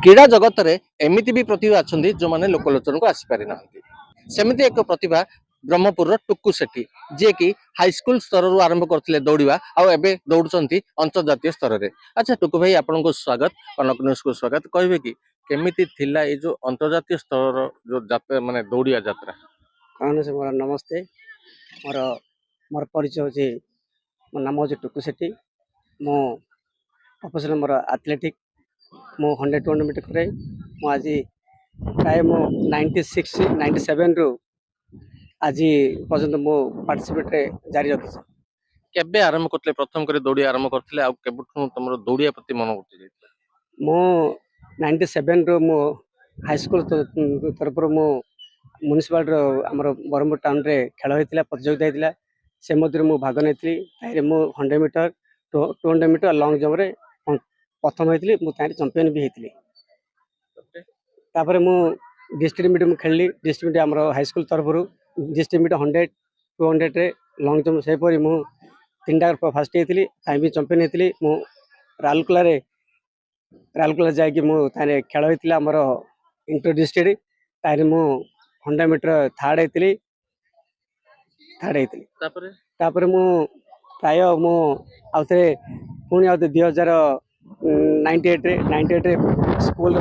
क्रीड़ा जगत रे एमिति भी प्रतिभा अछंती जो माने लोकलोचन को आसी पारि नाहंती सेमिति एक प्रतिभा ब्रह्मपुर टुकु सेठी जे कि हाई स्कूल स्तर रु आरंभ करथिले दौड़िबा आ एबे दौड़चंती अंतर्जातीय स्तर रे। अच्छा टुकु भाई आपन को स्वागत, कनक न्यूज को स्वागत। कहबे कि केमिति थिला ए जो अंतर्जातीय स्तर जो जात्रा माने दौड़िया यात्रा। कौन से मोर नमस्ते मोर मोर परिचय होची मो नाम होची टुकु सेठी। मो प्रोफेशनल मोर एथलेटिक मो 100 मीटर करे मो आज प्राय मो 96 97 रु आज पर्यंत मो पार्टिसिपेट रे जारी रखिछ। केबे आरंभ करथिले प्रथम करे दौड़िया आरंभ करथिले आ केबुठु तमरो दौड़िया प्रति मन उठी जाय। मो 97 रु मो हाई स्कूल तरफ मो म्युनिसिपाल आमर बरहमपुर टाउन रे खेल होता प्रतियोगिता होता से मध्य मु भाग नहीं मु 100 मीटर 200 मीटर लंग जंप रे प्रथम होती मुझे चंपियन भी होती। तापर मु डिस्ट्रिक्ट मीट खेली डिस्ट्रिक्ट मीट आम हाई स्कूल तरफ डिस्ट्रिक्ट मीट 100 200 रे लंग जंप सेपरी मु 3टा फास्ट होती भी चंपियन होती। मु राउरकेला जाकि खेल होता आमर इंटर डिस्ट्रिक्ट तारी मु 100 मीटर थर्ड होती मु प्राय मु आउे पुणी आउ 2098 रे स्कूल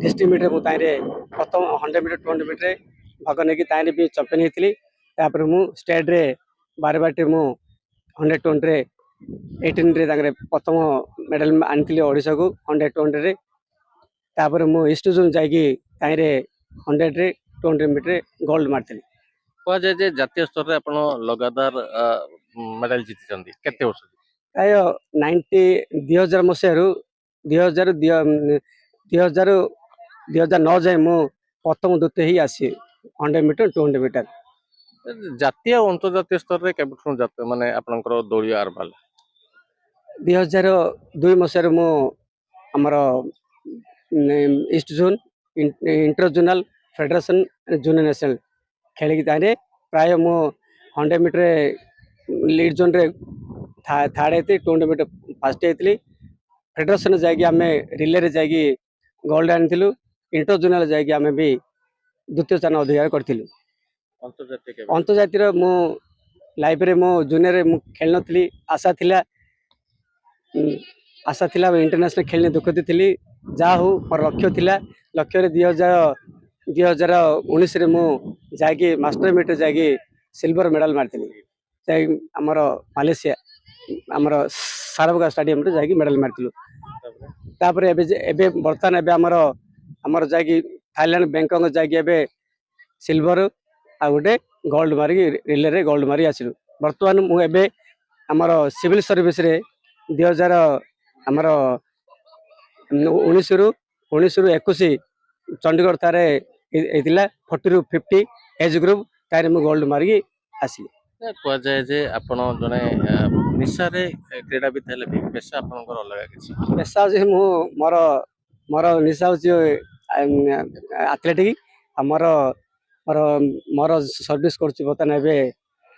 डिस्ट्रिक्ट मीट प्रथम 100 मीटर 200 मीटर भाग नहीं भी चंपियन होती। मु स्टेट रे बारबाटी मु 120 रे 18 रे प्रथम मेडल आनी ओडिशा को 100 200 रे। तापर मु ईस्ट जोन जाकि 100 रे 200 मीटर गोल्ड मारती। कह जाए जे जातीय स्तर रे आपण लगातार मेडल जीति केते वर्ष प्राय 2000 मसीह 2009 जाए मु प्रथम द्वितीय ही आसी 100 मीटर 200 मीटर जातीय और अंतर्जातीय स्तर रे केबुठु माने आपनकर दौड़िया आरंभ 2002 मसीह मु हमर east zone inter zonal federation junior national खेल प्राय मु 100 मीटर लीड जोन रे थर्ड होती 200 मीटर फास्ट होती। फेडरेशन जाकि रिले रे जाकि गोल्ड आनी इंटर जोनल जाकि आम भी द्वितीय स्थान अधिकार करूँ। अंतर्जातीय मो लाइफ रे मो जूनियर मु खेल नी आशा थिला इंटरनेशनल खेलने दुखती थी जहाँ हूँ मोर लक्ष्य थिला लक्ष्य रे 2019 रे मु जाकि मास्टर मीटर जाकि सिल्वर मेडल मारती आमर मालेशिया आमर सारबगा स्टाडियम रे जाकि मेडल मारती। तापर एबे बर्तमान एबे आमर जाकि थाईलैंड बैंकॉक जाकि एबे सिल्वर आ गोटे गोल्ड मारिक रिले रे गोल्ड मारी आसिलु। बर्तमान मु एबे आमर सिविल सर्विस रे 2000 आमर 19 रु 21 चंडीगढ़ तारे 40 रु 50 एज ग्रुप तारे मु गोल्ड मारिक आसिली। कह जाए जे आपण जने निशा रे क्रीड़ाविद हेले भी पेशा आपनकर अलग किछि पेशा जे मु मोर मोर निशा हो एथलेटिक मोर मोर मोर सर्विस करछि बर्तमान एबे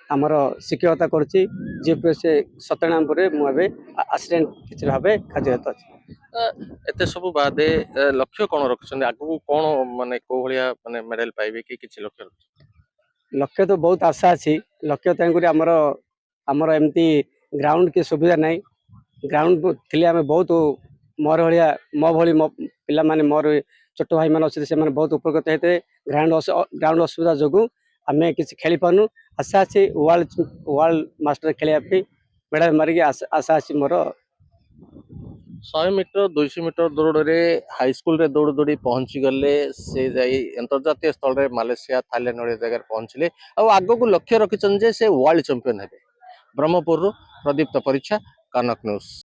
आमर शिक्षकता करछि जीपीएस सत्यनारायणपुर मु एबे असिस्टेंट टीचर भाबे कार्यरत अछि। एते सब बादे लक्ष्य कोन रखछन आगु कोन माने को भलिया माने मेडल पाइबे कि किछि लक्ष्य लक्ष्य तो बहुत आशा अच्छी लक्ष्य तेणुक आमर एमती ग्राउंड की सुविधा नहीं ग्राउंड थी आम बहुत मोर भाया मो भली मो पिला माने मोर छोट भाई मान अच्छे से बहुत उपकृत होते ग्राउंड असुविधा जो आम किसी खेली पार्नु आशा अच्छी वर्ल्ड मास्टर खेलने मेडल मारिक आशा अच्छी मोर 100 मीटर 200 मीटर दौड़ रे हाई स्कूल रे दौड़ दौड़ी पहुंची गले से जाई अंतर्जातीय स्थल रे मालेशिया थाईलैंड वाले जगह पहुंचले और आगो को लक्ष्य रखिछन जे से वर्ल्ड चैंपियन हेबे। ब्रह्मपुर प्रदीप्त परीक्षा कनक न्यूज।